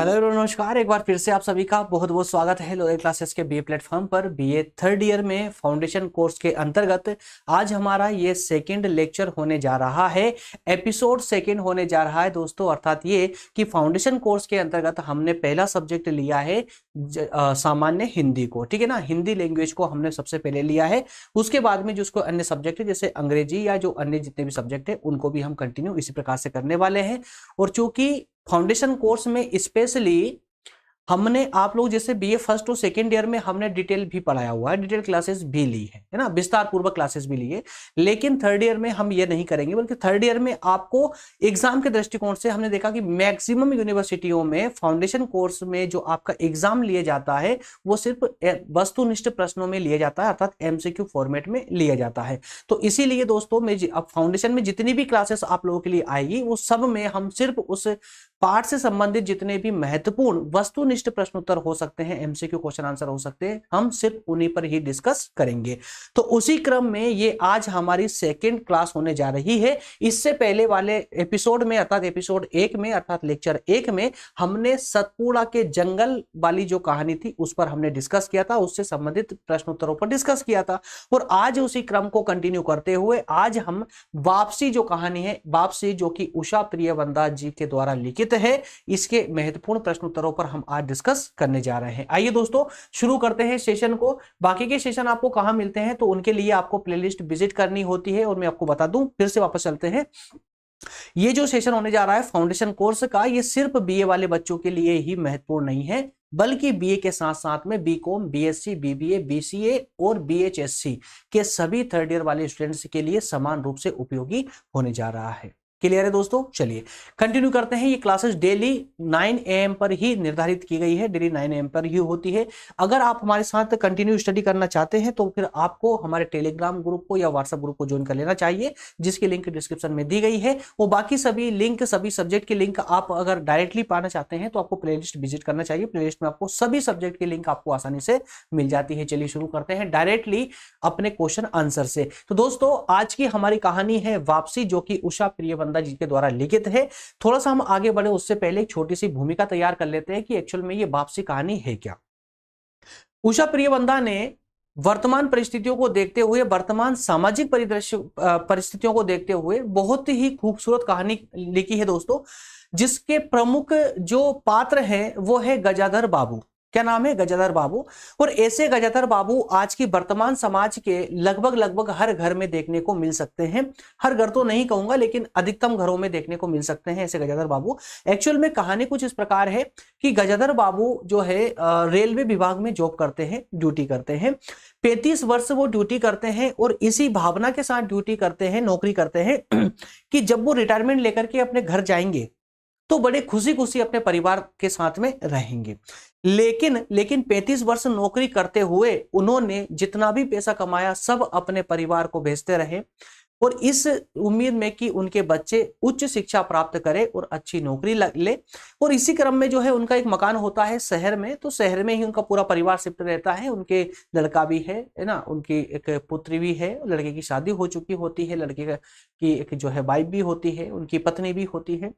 Hello नमस्कार, एक बार फिर से आप सभी का बहुत बहुत स्वागत है लोरियल क्लासेस के बीए प्लेटफॉर्म पर। बीए थर्ड ईयर में फाउंडेशन कोर्स के अंतर्गत आज हमारा ये सेकंड लेक्चर होने जा रहा है। एपिसोड सेकंड होने जा रहा है दोस्तों, अर्थात ये कि फाउंडेशन कोर्स के अंतर्गत हमने पहला सब्जेक्ट लिया है सामान्य हिंदी को, ठीक है ना। हिंदी लैंग्वेज को हमने सबसे पहले लिया है, उसके बाद में जो उसको अन्य सब्जेक्ट है जैसे अंग्रेजी या जो अन्य जितने भी सब्जेक्ट है उनको भी हम कंटिन्यू इसी प्रकार से करने वाले हैं। और चूंकि फाउंडेशन कोर्स में स्पेशली हमने आप लोग जैसे बीए फर्स्ट और सेकेंड ईयर में हमने डिटेल भी पढ़ाया हुआ है, डिटेल क्लासेस भी ली है ना, विस्तार पूर्वक क्लासेस भी ली है। लेकिन थर्ड ईयर में हम ये नहीं करेंगे, बल्कि थर्ड ईयर में आपको एग्जाम के दृष्टिकोण से हमने देखा कि मैक्सिमम यूनिवर्सिटियों में फाउंडेशन कोर्स में जो आपका एग्जाम लिया जाता है वो सिर्फ वस्तुनिष्ठ प्रश्नों में लिया जाता है, अर्थात एमसीक्यू फॉर्मेट में लिया जाता है। तो इसीलिए दोस्तों में अब फाउंडेशन में जितनी भी क्लासेस आप लोगों के लिए आएगी वो सब में हम सिर्फ उस पाठ से संबंधित जितने भी महत्वपूर्ण वस्तुनिष्ठ प्रश्नोत्तर हो सकते हैं, एमसीक्यू क्वेश्चन आंसर हो सकते हैं, हम सिर्फ उन्हीं पर ही डिस्कस करेंगे। तो उसी क्रम में ये आज हमारी सेकंड क्लास होने जा रही है। इससे पहले वाले एपिसोड में अर्थात एपिसोड 1 में अर्थात लेक्चर 1 में हमने सतपुड़ा के जंगल वाली जो कहानी थी उस पर हमने डिस्कस किया था, उससे संबंधित प्रश्नोत्तरों पर डिस्कस किया था। और आज उसी क्रम को कंटिन्यू करते हुए आज हम वापसी जो कहानी है, वापसी जो कि उषा प्रियवंदा जी के द्वारा लिखित है, इसके महत्वपूर्ण प्रश्नोत्तरों पर हम आज डिस्कस करने जा रहे हैं। आइए दोस्तों शुरू करते हैं सेशन को। बाकी के सेशन आपको कहां मिलते हैं तो उनके लिए आपको प्लेलिस्ट विजिट करनी होती है, और मैं आपको बता दूं, फिर से वापस चलते हैं। ये जो सेशन होने जा रहा है फाउंडेशन कोर्स का, ये सिर्फ बीए वाले बच्चों के लिए ही महत्वपूर्ण नहीं है, बल्कि बीए के साथ साथ में बीकॉम, बीएससी, बीबीए, बीसीए और बीएचएससी के सभी थर्ड ईयर वाले स्टूडेंट्स के लिए समान रूप से उपयोगी होने जा रहा है। क्लियर है दोस्तों? चलिए कंटिन्यू करते हैं। ये क्लासेस डेली 9 AM पर ही निर्धारित की गई है, डेली 9 AM पर ही होती है। अगर आप हमारे साथ कंटिन्यू स्टडी करना चाहते हैं तो फिर आपको हमारे टेलीग्राम ग्रुप को या व्हाट्सएप ग्रुप को ज्वाइन कर लेना चाहिए, जिसकी लिंक डिस्क्रिप्शन में दी गई है। वो बाकी सभी लिंक, सभी सब्जेक्ट की लिंक आप अगर डायरेक्टली पाना चाहते हैं तो आपको प्लेलिस्ट विजिट करना चाहिए। प्लेलिस्ट में आपको सभी सब्जेक्ट की लिंक आपको आसानी से मिल जाती है। चलिए शुरू करते हैं डायरेक्टली अपने क्वेश्चन आंसर से। तो दोस्तों आज की हमारी कहानी है वापसी, जो कि उषा प्रियवंदा जी के द्वारा लिखित है। थोड़ा सा हम आगे बढ़े उससे पहले एक छोटी सी भूमिका तैयार कर लेते हैं कि एक्चुअल में ये वापसी कहानी है क्या। उषा प्रियवंदा ने वर्तमान परिस्थितियों को देखते हुए, वर्तमान सामाजिक परिस्थितियों को देखते हुए बहुत ही खूबसूरत कहानी लिखी है दोस्तों, जिसके प्रमुख जो पात्र हैं वो है गजाधर बाबू। क्या नाम है? गजाधर बाबू। और ऐसे गजाधर बाबू आज की वर्तमान समाज के लगभग हर घर में देखने को मिल सकते हैं। हर घर तो नहीं कहूंगा, लेकिन अधिकतम घरों में देखने को मिल सकते हैं ऐसे गजाधर बाबू। एक्चुअल में कहानी कुछ इस प्रकार है कि गजाधर बाबू जो है रेलवे विभाग में जॉब करते हैं, ड्यूटी करते हैं। 35 वर्ष वो ड्यूटी करते हैं और इसी भावना के साथ ड्यूटी करते हैं, नौकरी करते हैं कि जब वो रिटायरमेंट लेकर के अपने घर जाएंगे तो बड़े खुशी खुशी अपने परिवार के साथ में रहेंगे। लेकिन 35 वर्ष नौकरी करते हुए उन्होंने जितना भी पैसा कमाया सब अपने परिवार को भेजते रहे, और इस उम्मीद में कि उनके बच्चे उच्च शिक्षा प्राप्त करें और अच्छी नौकरी ले। और इसी क्रम में जो है उनका एक मकान होता है शहर में, तो शहर में ही उनका पूरा परिवार शिफ्ट रहता है। उनके लड़का भी है ना, उनकी एक पुत्री भी है, लड़के की शादी हो चुकी होती है, लड़के की एक जो है वाइफ भी होती है, उनकी पत्नी भी होती है।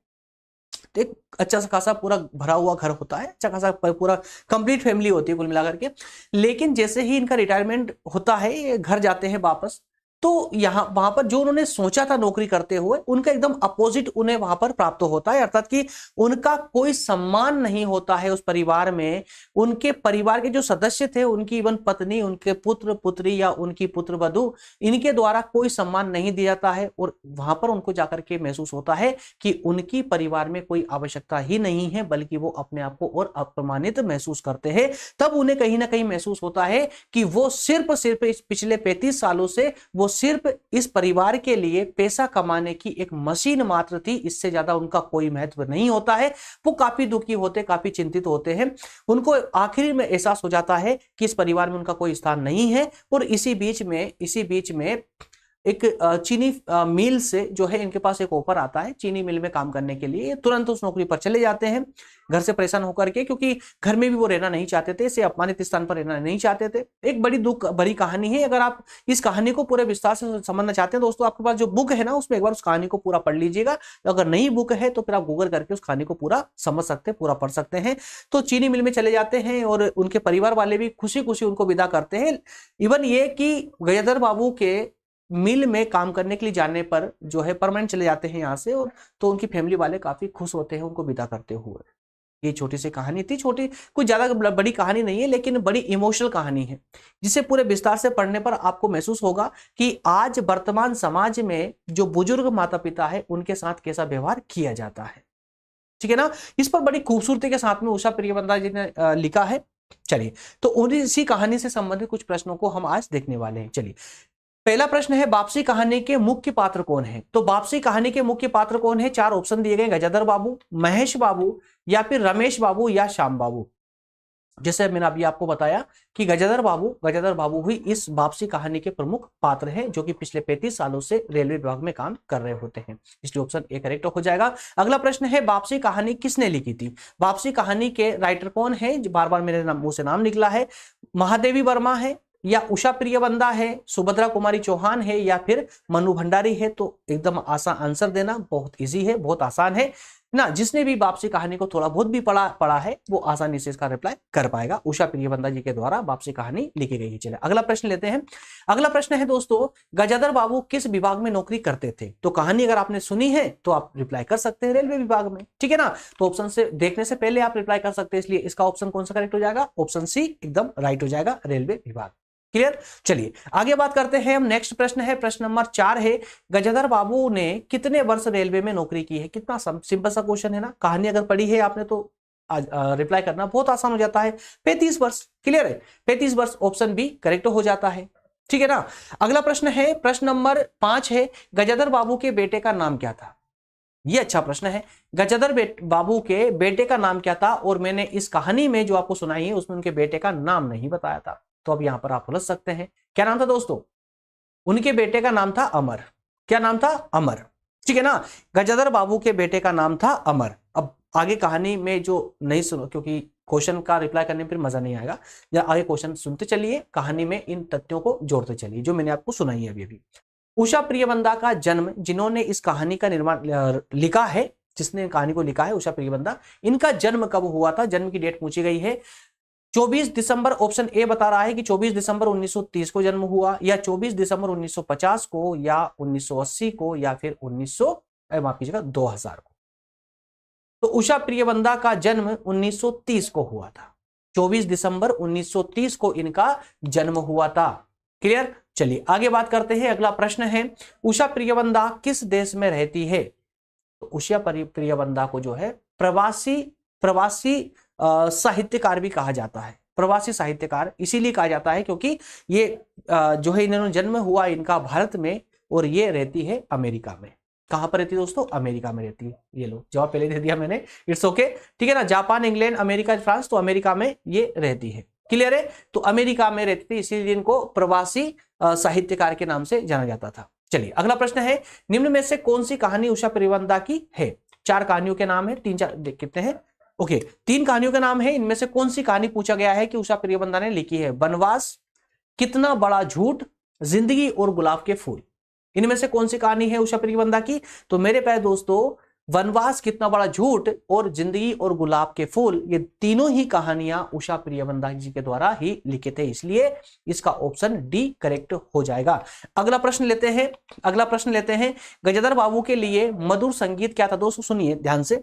एक अच्छा खासा पूरा भरा हुआ घर होता है, अच्छा खासा पूरा कंप्लीट फैमिली होती है कुल मिलाकर के। लेकिन जैसे ही इनका रिटायरमेंट होता है, ये घर जाते हैं वापस, तो यहाँ वहां पर जो उन्होंने सोचा था नौकरी करते हुए, उनका एकदम अपोजिट उन्हें वहां पर प्राप्त होता है। अर्थात कि उनका कोई सम्मान नहीं होता है उस परिवार में। उनके परिवार के जो सदस्य थे, उनकी इवन पत्नी, उनके पुत्र पुत्री या उनकी पुत्र वधू, इनके द्वारा कोई सम्मान नहीं दिया जाता है। और वहां पर उनको जाकर के महसूस होता है कि उनकी परिवार में कोई आवश्यकता ही नहीं है, बल्कि वो अपने आप को और अपमानित महसूस करते हैं। तब उन्हें कहीं ना कहीं महसूस होता है कि वो सिर्फ इस पिछले 35 सालों से वो सिर्फ इस परिवार के लिए पैसा कमाने की एक मशीन मात्र थी, इससे ज्यादा उनका कोई महत्व नहीं होता है। वो काफी दुखी होते, काफी चिंतित होते हैं। उनको आखिरी में एहसास हो जाता है कि इस परिवार में उनका कोई स्थान नहीं है। और इसी बीच में एक चीनी मिल से जो है इनके पास एक ऑफर आता है चीनी मिल में काम करने के लिए। तुरंत उस नौकरी पर चले जाते हैं घर से परेशान होकर के, क्योंकि घर में भी वो रहना नहीं चाहते थे, इसे अपमानित स्थान पर रहना नहीं चाहते थे। एक बड़ी बड़ी कहानी है। अगर आप इस कहानी को पूरे विस्तार से समझना चाहते हैं दोस्तों, आपके पास जो बुक है ना उसमें एक बार उस कहानी को पूरा पढ़ लीजिएगा। अगर नई बुक है तो फिर आप गूगल करके उस कहानी को पूरा समझ सकते हैं, पूरा पढ़ सकते हैं। तो चीनी मिल में चले जाते हैं और उनके परिवार वाले भी खुशी खुशी उनको विदा करते हैं। इवन ये कि गयाधर बाबू के मिल में काम करने के लिए जाने पर जो है परमानेंट चले जाते हैं यहाँ से, और तो उनकी फैमिली वाले काफी खुश होते हैं उनको विदा करते हुए। ये छोटी सी कहानी थी, छोटी कुछ ज्यादा बड़ी कहानी नहीं है, लेकिन बड़ी इमोशनल कहानी है, जिसे पूरे विस्तार से पढ़ने पर आपको महसूस होगा कि आज वर्तमान समाज में जो बुजुर्ग माता पिता है उनके साथ कैसा व्यवहार किया जाता है। ठीक है ना। इस पर बड़ी खूबसूरती के साथ में उषा प्रियवंदा जी ने लिखा है। चलिए, तो उसी कहानी से संबंधित कुछ प्रश्नों को हम आज देखने वाले हैं। चलिए, पहला प्रश्न है वापसी कहानी के मुख्य पात्र कौन है। तो वापसी कहानी के मुख्य पात्र कौन है, चार ऑप्शन दिए गए, गजाधर बाबू, महेश बाबू, या फिर रमेश बाबू, या श्याम बाबू। जैसे मैंने अभी आपको बताया कि गजाधर बाबू ही इस वापसी कहानी के प्रमुख पात्र हैं, जो कि पिछले 35 सालों से रेलवे विभाग में काम कर रहे होते हैं। इसलिए ऑप्शन ए करेक्ट हो जाएगा। अगला प्रश्न है वापसी कहानी किसने लिखी थी। वापसी कहानी के राइटर कौन है, बार बार मेरे मुंह से नाम निकला है, महादेवी वर्मा है, या उषा प्रियवंदा है, सुभद्रा कुमारी चौहान है, या फिर मनु भंडारी है। तो एकदम आसान आंसर देना, बहुत इजी है, बहुत आसान है ना। जिसने भी वापसी कहानी को थोड़ा बहुत भी पढ़ा है वो आसानी से इसका रिप्लाई कर पाएगा। उषा प्रियवंदा जी के द्वारा वापसी कहानी लिखी गई है। चलिए अगला प्रश्न लेते हैं। अगला प्रश्न है दोस्तों, गजाधर बाबू किस विभाग में नौकरी करते थे। तो कहानी अगर आपने सुनी है तो आप रिप्लाई कर सकते हैं रेलवे विभाग में। ठीक है ना। तो ऑप्शन से देखने से पहले आप रिप्लाई कर सकते हैं, इसलिए इसका ऑप्शन कौन सा करेक्ट हो जाएगा, ऑप्शन सी एकदम राइट हो जाएगा, रेलवे विभाग। क्लियर। चलिए आगे बात करते हैं हम। नेक्स्ट प्रश्न है, प्रश्न नंबर 4 है, गजाधर बाबू ने कितने वर्ष रेलवे में नौकरी की है। कितना सिंपल सा क्वेश्चन है ना। कहानी अगर पढ़ी है आपने तो रिप्लाई करना बहुत आसान हो जाता है। 35 वर्ष। क्लियर है, 35 वर्ष ऑप्शन बी करेक्ट हो जाता है। ठीक है ना। अगला प्रश्न है, प्रश्न नंबर 5 है, गजाधर बाबू के बेटे का नाम क्या था। ये अच्छा प्रश्न है। गजाधर बाबू के बेटे का नाम क्या था, और मैंने इस कहानी में जो आपको सुनाई है उसमें उनके बेटे का नाम नहीं बताया था। तो अब यहां पर आप उलझ सकते हैं। क्या नाम था दोस्तों, उनके बेटे का नाम था अमर। क्या नाम था, अमर। ठीक है ना। गजाधर बाबू के बेटे का नाम था अमर। अब आगे कहानी में जो नहीं सुनो, क्योंकि क्वेश्चन का रिप्लाई करने में फिर मजा नहीं आएगा, या आगे क्वेश्चन सुनते चलिए, कहानी में इन तथ्यों को जोड़ते चलिए जो मैंने आपको सुनाई है अभी। उषा प्रियवंदा का जन्म, जिन्होंने इस कहानी का निर्माण लिखा है, जिसने कहानी को लिखा है उषा प्रियवंदा, इनका जन्म कब हुआ था, जन्म की डेट पूछी गई है। 24 दिसंबर ऑप्शन ए बता रहा है कि 24 दिसंबर 1930 को जन्म हुआ, या 24 दिसंबर 1950 को, या 1980 को, या फिर 2000 को। तो उषा प्रियवंदा का जन्म 1930 को हुआ था। 24 दिसंबर 1930 को इनका जन्म हुआ था। क्लियर। चलिए आगे बात करते हैं। अगला प्रश्न है, उषा प्रियवंदा किस देश में रहती है। तो उषा प्रियवंदा को जो है प्रवासी साहित्यकार भी कहा जाता है। प्रवासी साहित्यकार इसीलिए कहा जाता है क्योंकि ये जो है इन्होंने जन्म हुआ इनका भारत में, और ये रहती है अमेरिका में। कहां पर रहती है दोस्तों, अमेरिका में रहती है। ये लो जवाब पहले दे दिया मैंने, इट्स ओके। ठीक है ना। जापान, इंग्लैंड, अमेरिका, फ्रांस, तो अमेरिका में ये रहती है। क्लियर है। तो अमेरिका में रहती थी, इसीलिए इनको प्रवासी साहित्यकार के नाम से जाना जाता था। चलिए अगला प्रश्न है, निम्न में से कौन सी कहानी उषा प्रियवंदा की है। 4 कहानियों के नाम है, 3-4 देख कितने हैं, ओके 3 कहानियों के नाम है। इनमें से कौन सी कहानी पूछा गया है कि उषा प्रियवंदा ने लिखी है। वनवास, कितना बड़ा झूठ, जिंदगी और गुलाब के फूल। इनमें से कौन सी कहानी है उषा प्रियवंदा की। तो मेरे प्यारे दोस्तों, वनवास, कितना बड़ा झूठ और जिंदगी और गुलाब के फूल, ये तीनों ही कहानियां उषा प्रियवंदा जी के द्वारा ही लिखे थे, इसलिए इसका ऑप्शन डी करेक्ट हो जाएगा। अगला प्रश्न लेते हैं। गजाधर बाबू के लिए मधुर संगीत क्या था। दोस्तों सुनिए ध्यान से,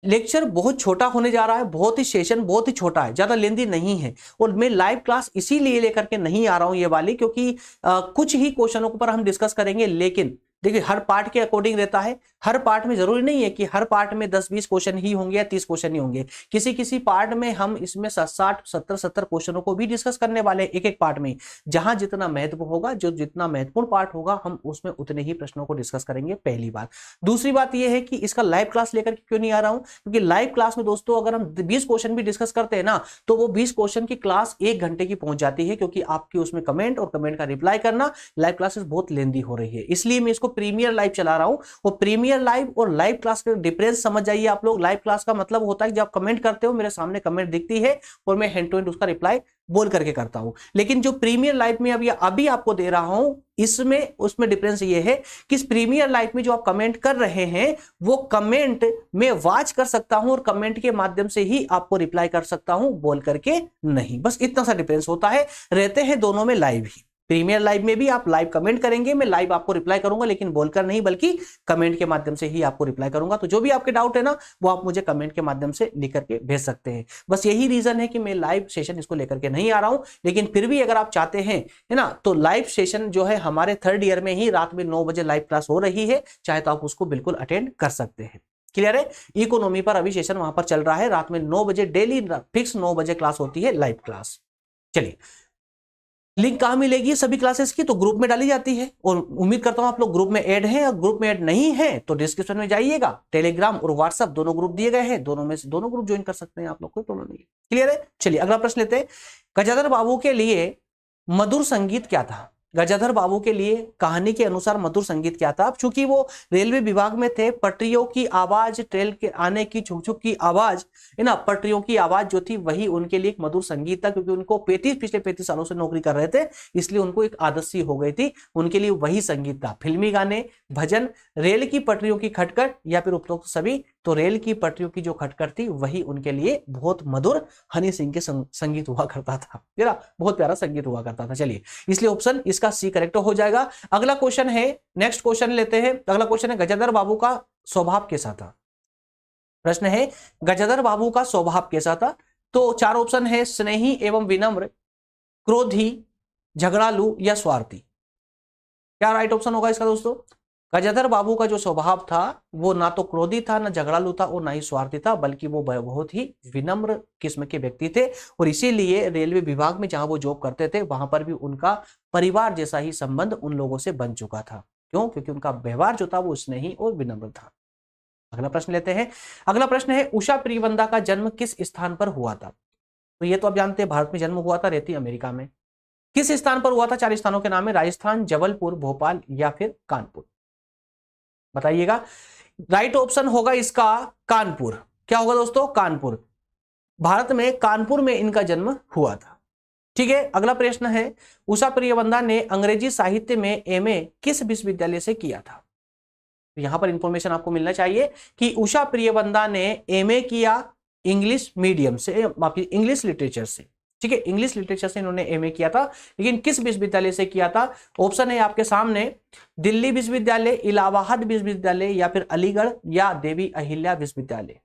लेक्चर बहुत छोटा होने जा रहा है, बहुत ही सेशन बहुत ही छोटा है, ज्यादा लेंदी नहीं है, और मैं लाइव क्लास इसीलिए लेकर के नहीं आ रहा हूं ये वाली, क्योंकि कुछ ही क्वेश्चनों पर हम डिस्कस करेंगे, लेकिन देखिए हर पार्ट के अकॉर्डिंग रहता है। हर पार्ट में जरूरी नहीं है कि हर पार्ट में 10-20 क्वेश्चन ही होंगे या 30 क्वेश्चन ही होंगे। किसी किसी पार्ट में हम इसमें 60, 70 क्वेश्चनों को भी डिस्कस करने वाले हैं, एक एक पार्ट में। जहां जितना महत्व होगा, जो जितना महत्वपूर्ण पार्ट होगा, हम उसमें उतने ही प्रश्नों को डिस्कस करेंगे, पहली बात। दूसरी बात यह है कि इसका लाइव क्लास लेकर क्यों नहीं आ रहा हूं, क्योंकि लाइव क्लास में दोस्तों अगर हम 20 क्वेश्चन भी डिस्कस करते हैं ना, तो वो 20 क्वेश्चन की क्लास 1 घंटे की पहुंच जाती है, क्योंकि आपकी उसमें कमेंट और कमेंट का रिप्लाई करना, लाइव क्लासेस बहुत लेंदी हो रही है। इसलिए मैं इसको प्रीमियर लाइव चला रहा हूं। वो प्रीमियर लाइव और लाइव क्लास का डिफरेंस समझ जाइए आप लोग। लाइव क्लास का मतलब होता है जब आप कमेंट करते हो, मेरे सामने कमेंट दिखती है और मैं हैंड टू हैंड उसका रिप्लाई बोल करके करता हूं। लेकिन जो प्रीमियर लाइव में अभी आपको दे रहा हूं, इसमें उसमें डिफरेंस ये है कि इस प्रीमियर लाइव में जो आप कमेंट कर रहे हैं, वो कमेंट मैं वॉच कर सकता हूं और कमेंट के माध्यम से ही आपको रिप्लाई कर सकता हूं, बोल करके नहीं। बस इतना सा डिफरेंस होता है, रहते हैं दोनों में लाइव ही। प्रीमियर लाइव में भी आप लाइव कमेंट करेंगे, मैं लाइव आपको रिप्लाई करूंगा, लेकिन बोलकर नहीं बल्कि कमेंट के माध्यम से ही आपको रिप्लाई करूंगा। तो जो भी आपके डाउट है ना, वो आप मुझे कमेंट के माध्यम से लिख करके भेज सकते हैं। बस यही रीजन है कि मैं लाइव सेशन इसको लेकर के नहीं आ रहा हूं। लेकिन फिर भी अगर आप चाहते हैं, है ना, तो लाइव सेशन जो है हमारे 3rd ईयर में ही रात में 9 बजे लाइव क्लास हो रही है, चाहे तो आप उसको बिल्कुल अटेंड कर सकते हैं। क्लियर है? इकोनॉमी पर अभी सेशन वहां पर चल रहा है, रात में 9 बजे डेली फिक्स 9 बजे क्लास होती है, लाइव क्लास। चलिए, लिंक कहां मिलेगी सभी क्लासेस की? तो ग्रुप में डाली जाती है, और उम्मीद करता हूं आप लोग ग्रुप में ऐड हैं। और ग्रुप में ऐड नहीं है तो डिस्क्रिप्शन में जाइएगा, टेलीग्राम और व्हाट्सएप दोनों ग्रुप दिए गए हैं, दोनों में से दोनों ग्रुप ज्वाइन कर सकते हैं आप लोग, कोई प्रॉब्लम नहीं है। क्लियर है? चलिए अगला प्रश्न लेते हैं। गजाधर बाबू के लिए मधुर संगीत क्या था? गजाधर बाबू के लिए कहानी के अनुसार मधुर संगीत क्या था? अब चूंकि वो रेलवे विभाग में थे, पटरियों की आवाज, ट्रेन के आने की छुक छुक की आवाज, है ना, पटरियों की आवाज जो थी वही उनके लिए एक मधुर संगीत था, क्योंकि उनको पिछले 35 सालों से नौकरी कर रहे थे, इसलिए उनको एक आदत सी हो गई थी, उनके लिए वही संगीत था। फिल्मी गाने, भजन, रेल की पटरियों की खटखट या फिर उपरोक्त सभी, तो रेल की पटरियों की जो खटखट थी वही उनके लिए बहुत मधुर हनी सिंह के संगीत हुआ करता था, बहुत प्यारा संगीत हुआ करता था। चलिए, इसलिए ऑप्शन इसका सी करेक्ट हो जाएगा। अगला क्वेश्चन है, नेक्स्ट क्वेश्चन लेते हैं। अगला क्वेश्चन है, गजाधर बाबू का स्वभाव कैसा था? प्रश्न है, गजाधर बाबू का स्वभाव कैसा था? तो 4 ऑप्शन है, स्नेही एवं विनम्र, क्रोधी, झगड़ालू या स्वार्थी। क्या राइट ऑप्शन होगा इसका दोस्तों? गजाधर बाबू का जो स्वभाव था वो ना तो क्रोधी था, ना झगड़ालू था और ना ही स्वार्थी था, बल्कि वो बहुत ही विनम्र किस्म के व्यक्ति थे। और इसीलिए रेलवे विभाग में जहां वो जॉब करते थे, वहां पर भी उनका परिवार जैसा ही संबंध उन लोगों से बन चुका था। क्यों? क्योंकि उनका व्यवहार जो था वो स्नेही और विनम्र था। अगला प्रश्न लेते हैं। अगला प्रश्न है, उषा प्रियवंदा का जन्म किस स्थान पर हुआ था? तो ये तो आप जानते हैं, भारत में जन्म हुआ था, रहती अमेरिका में। किस स्थान पर हुआ था? 4 स्थानों के नाम है, राजस्थान, जबलपुर, भोपाल या फिर कानपुर। बताइएगा। राइट ऑप्शन होगा इसका कानपुर। क्या होगा दोस्तों? कानपुर। भारत में कानपुर में इनका जन्म हुआ था। ठीक है, अगला प्रश्न है, उषा प्रियवंदा ने अंग्रेजी साहित्य में एमए किस विश्वविद्यालय से किया था? तो यहां पर इंफॉर्मेशन आपको मिलना चाहिए कि उषा प्रियवंदा ने एमए किया इंग्लिश मीडियम से, माफी, इंग्लिश लिटरेचर से। ठीक है, इंग्लिश लिटरेचर से इन्होंने एमए किया था, लेकिन किस विश्वविद्यालय से किया था? ऑप्शन है आपके सामने, दिल्ली विश्वविद्यालय, इलाहाबाद विश्वविद्यालय या फिर अलीगढ़ या देवी अहिल्या विश्वविद्यालय।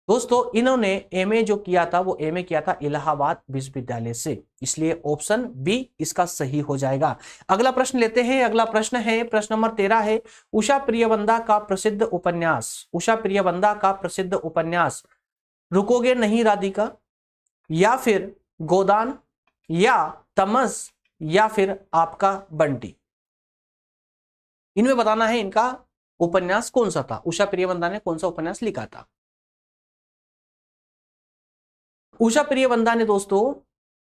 दोस्तों, इन्होंने एमए जो किया था वो एमए किया था इलाहाबाद विश्वविद्यालय से, इसलिए ऑप्शन बी इसका सही हो जाएगा। अगला प्रश्न लेते हैं। अगला प्रश्न है, प्रश्न नंबर 13 है, उषा प्रियवंदा का प्रसिद्ध उपन्यास, उषा प्रियवंदा का प्रसिद्ध उपन्यास रुकोगे नहीं राधिका, या फिर गोदान, या तमस, या फिर आपका बंटी। इनमें बताना है इनका उपन्यास कौन सा था, उषा प्रियवंदा ने कौन सा उपन्यास लिखा था। उषा प्रियवंदा ने दोस्तों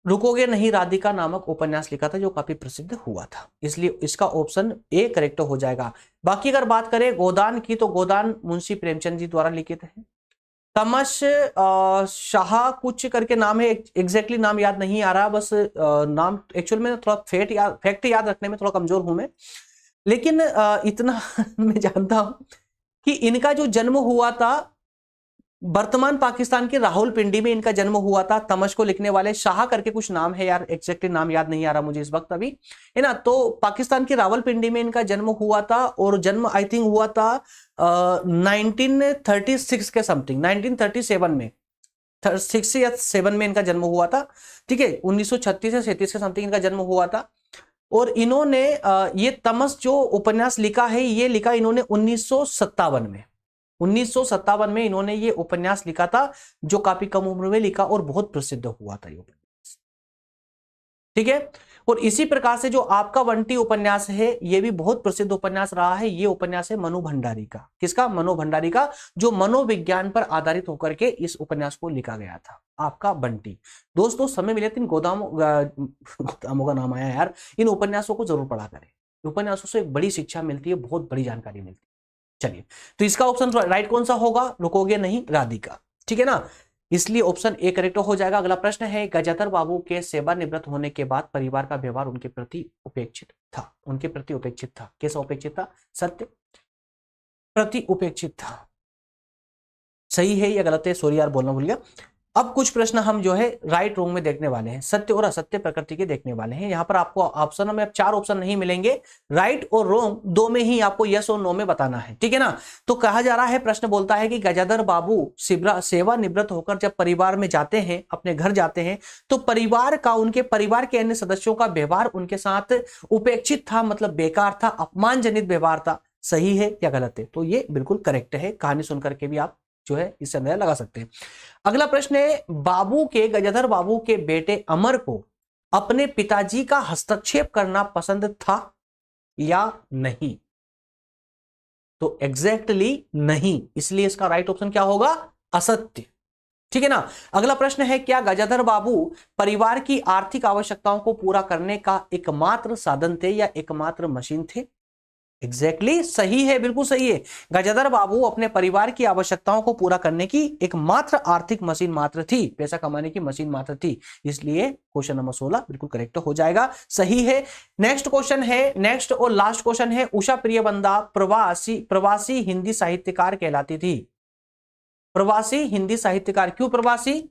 रुकोगे नहीं राधिका नामक उपन्यास लिखा था, जो काफी प्रसिद्ध हुआ था, इसलिए इसका ऑप्शन ए करेक्ट हो जाएगा। बाकी अगर बात करें गोदान की, तो गोदान मुंशी प्रेमचंद जी द्वारा लिखित है। तमस शाह कुछ करके नाम है, एग्जैक्टली नाम याद नहीं आ रहा, बस नाम एक्चुअल में थोड़ा फैक्ट याद रखने में थोड़ा कमजोर हूं मैं, लेकिन इतना मैं जानता हूं कि इनका जो जन्म हुआ था वर्तमान पाकिस्तान के रावलपिंडी में इनका जन्म हुआ था। तमश को लिखने वाले शाह करके कुछ नाम है यार, एग्जैक्टली नाम याद नहीं आ रहा मुझे इस वक्त अभी, है ना। तो पाकिस्तान के रावलपिंडी में इनका जन्म हुआ था, और जन्म आई थिंक हुआ था 1936 के समथिंग, 1937 में, 6 या 7 में इनका जन्म हुआ था। ठीक है, 1936 से 37 के समथिंग इनका जन्म हुआ था। और इन्होंने ये तमस जो उपन्यास लिखा है ये लिखा इन्होंने 1957 में। 1957 में इन्होंने ये उपन्यास लिखा था, जो काफी कम उम्र में लिखा और बहुत प्रसिद्ध हुआ था ये उपन्यास। ठीक है। और इसी प्रकार से जो आपका बंटी उपन्यास है ये भी बहुत प्रसिद्ध उपन्यास रहा है। ये उपन्यास है मनु भंडारी का। किसका? मनु भंडारी का, जो मनोविज्ञान पर आधारित होकर के इस उपन्यास को लिखा गया था, आपका बंटी। दोस्तों समय मिले तो इन गोदामों का नाम आया यार, इन उपन्यासों को जरूर पढ़ा करें। उपन्यासों से एक बड़ी शिक्षा मिलती है, बहुत बड़ी जानकारी मिलती है। चलिए, तो इसका ऑप्शन राइट कौन सा होगा? रुकोगे नहीं, राधिका। ठीक है ना, इसलिए ऑप्शन ए करेक्ट हो जाएगा। अगला प्रश्न है, गजाधर बाबू के सेवानिवृत्त होने के बाद परिवार का व्यवहार उनके प्रति उपेक्षित था। उनके प्रति उपेक्षित था। कैसा उपेक्षित था? सत्य प्रति उपेक्षित था। सही है या गलत है? सॉरी यार, बोलना भूल गया। अब कुछ प्रश्न हम जो है राइट रॉन्ग में देखने वाले हैं, सत्य और असत्य प्रकृति के देखने वाले हैं। यहां पर आपको ऑप्शन में अब 4 ऑप्शन नहीं मिलेंगे, राइट और रॉन्ग दो में ही आपको यस और नो में बताना है। ठीक है ना। तो कहा जा रहा है, प्रश्न बोलता है कि गजाधर बाबू सेवानिवृत्त होकर जब परिवार में जाते हैं, अपने घर जाते हैं, तो परिवार का, उनके परिवार के अन्य सदस्यों का व्यवहार उनके साथ उपेक्षित था, मतलब बेकार था, अपमानजनित व्यवहार था। सही है या गलत है? तो ये बिल्कुल करेक्ट है। कहानी सुनकर के भी आप जो है इससे अंदाजा लगा सकते हैं। अगला प्रश्न है, गजाधर बाबू के बेटे अमर को अपने पिताजी का हस्तक्षेप करना पसंद था या नहीं? तो एग्जैक्टली नहीं, इसलिए इसका राइट ऑप्शन क्या होगा? असत्य। ठीक है ना। अगला प्रश्न है, क्या गजाधर बाबू परिवार की आर्थिक आवश्यकताओं को पूरा करने का एकमात्र साधन थे या एकमात्र मशीन थे? एग्जैक्टली सही है, बिल्कुल सही है। गजाधर बाबू अपने परिवार की आवश्यकताओं को पूरा करने की एकमात्र आर्थिक मशीन मात्र थी, पैसा कमाने की मशीन मात्र थी। इसलिए क्वेश्चन नंबर 16 बिल्कुल करेक्ट हो जाएगा, सही है। नेक्स्ट क्वेश्चन है, नेक्स्ट और लास्ट क्वेश्चन है, उषा प्रियबंदा प्रवासी हिंदी साहित्यकार कहलाती थी। प्रवासी हिंदी साहित्यकार, क्यों प्रवासी?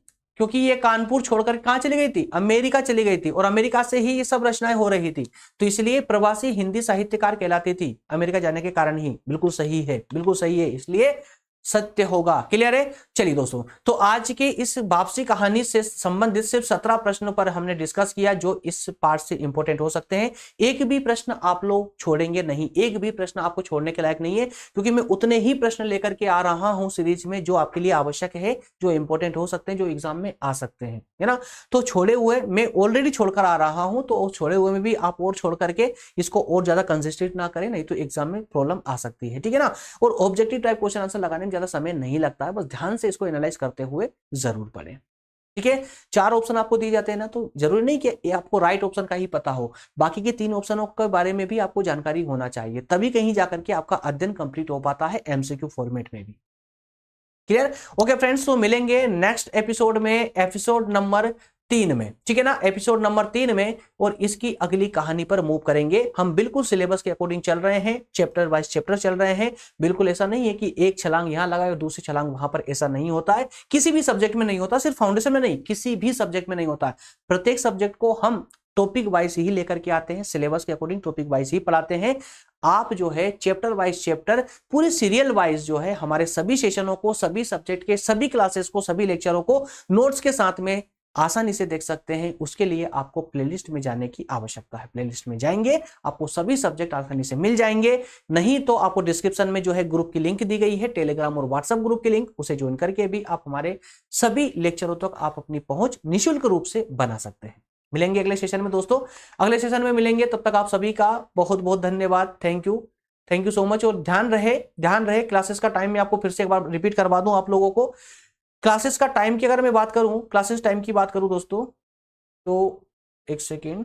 क्योंकि ये कानपुर छोड़कर कहां चली गई थी? अमेरिका चली गई थी, और अमेरिका से ही ये सब रचनाएं हो रही थी, तो इसलिए प्रवासी हिंदी साहित्यकार कहलाती थी, अमेरिका जाने के कारण ही। बिल्कुल सही है, बिल्कुल सही है, इसलिए सत्य होगा। क्लियर है? चलिए दोस्तों, तो आज की इस वापसी कहानी से संबंधित सिर्फ 17 प्रश्नों पर हमने डिस्कस किया, जो इस पार्ट से इंपॉर्टेंट हो सकते हैं। एक भी प्रश्न आप लोग छोड़ेंगे नहीं, एक भी प्रश्न आपको छोड़ने के लायक नहीं है, क्योंकि मैं उतने ही प्रश्न लेकर के आ रहा हूं सीरीज में जो आपके लिए आवश्यक है, जो इंपॉर्टेंट हो सकते हैं, जो एग्जाम में आ सकते हैं, है ना। तो छोड़े हुए मैं ऑलरेडी छोड़कर आ रहा हूं, तो छोड़े हुए में भी आप और छोड़ करके इसको और ज्यादा कंसिस्टेंट ना करें, नहीं तो एग्जाम में प्रॉब्लम आ सकती है। ठीक है ना। और ऑब्जेक्टिव टाइप क्वेश्चन आंसर लगाने में ज्यादा समय नहीं लगता है, बस ध्यान से इसको एनालाइज करते हुए जरूर पढ़ें। ठीक है। 4 ऑप्शन आपको दिए जाते हैं ना, तो जरूरी नहीं कि ये आपको राइट ऑप्शन का ही पता हो, बाकी के 3 ऑप्शनों के बारे में भी आपको जानकारी होना चाहिए, तभी कहीं जाकर के आपका अध्ययन कंप्लीट हो पाता है एमसीक्यू फॉर्मेट में भी। क्लियर? ओके फ्रेंड्स, तो मिलेंगे नेक्स्ट एपिसोड में, एपिसोड नंबर 3 में। ठीक है ना, एपिसोड नंबर 3 में, और इसकी अगली कहानी पर मूव करेंगे। हम बिल्कुल सिलेबस के अकॉर्डिंग चल रहे हैं, चैप्टर वाइज चैप्टर चल रहे हैं। बिल्कुल ऐसा नहीं है कि एक छलांग यहां लगाए और दूसरी छलांग वहां पर, ऐसा नहीं होता है, किसी भी सब्जेक्ट में नहीं होता, सिर्फ फाउंडेशन में नहीं, किसी भी सब्जेक्ट में नहीं होता है। प्रत्येक सब्जेक्ट को हम टॉपिक वाइज ही लेकर के आते हैं, सिलेबस के अकॉर्डिंग टॉपिक वाइज ही पढ़ाते हैं। आप जो है चैप्टर वाइज चैप्टर, पूरे सीरियल वाइज जो है हमारे सभी सेशनों को, सभी सब्जेक्ट के सभी क्लासेस को, सभी लेक्चरों को नोट्स के साथ में आसानी से देख सकते हैं। उसके लिए आपको प्लेलिस्ट में जाने की आवश्यकता है। प्लेलिस्ट में जाएंगे, आपको सभी सब्जेक्ट आसानी से मिल जाएंगे। नहीं तो आपको डिस्क्रिप्शन में जो है ग्रुप की लिंक दी गई है, टेलीग्राम और व्हाट्सएप ग्रुप की लिंक, उसे ज्वाइन करके भी आप हमारे सभी लेक्चरों तक आप अपनी पहुंच निःशुल्क रूप से बना सकते हैं। मिलेंगे अगले सेशन में दोस्तों, अगले सेशन में मिलेंगे। तब तक आप सभी का बहुत बहुत धन्यवाद। Thank you so much. और ध्यान रहे क्लासेस का टाइम मैं आपको फिर से एक बार रिपीट करवा दूं आप लोगों को। क्लासेस का टाइम की अगर मैं बात करूं, क्लासेस टाइम की बात करूं दोस्तों, तो एक second,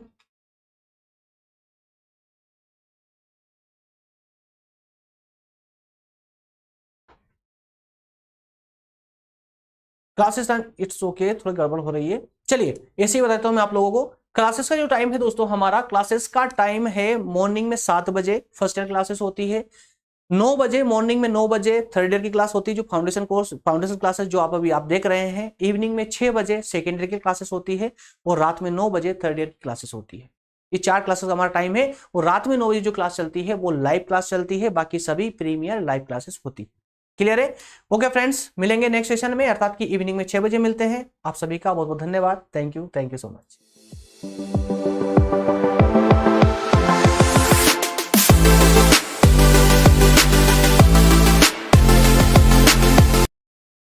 classes time, it's okay, थोड़ी गड़बड़ हो रही है। चलिए ऐसे ही बताता हूं मैं आप लोगों को। क्लासेस का जो टाइम है दोस्तों, हमारा क्लासेस का टाइम है मॉर्निंग में 7 बजे फर्स्ट ईयर क्लासेस होती है, 9 बजे मॉर्निंग में 9 बजे थर्ड ईयर की क्लास होती है, जो फाउंडेशन क्लासेस जो आप अभी आप देख रहे हैं। इवनिंग में 6 बजे सेकेंड ईयर की क्लासेस होती है, और रात में 9 बजे थर्ड ईयर की क्लासेस होती है। ये 4 क्लासेस हमारा टाइम है। और रात में 9 बजे जो क्लास चलती है वो लाइव क्लास चलती है, बाकी सभी प्रीमियर लाइव क्लासेस होती है। क्लियर है? ओके फ्रेंड्स, मिलेंगे नेक्स्ट सेशन में, अर्थात की इवनिंग में 6 बजे मिलते हैं। आप सभी का बहुत बहुत धन्यवाद। Thank you so much.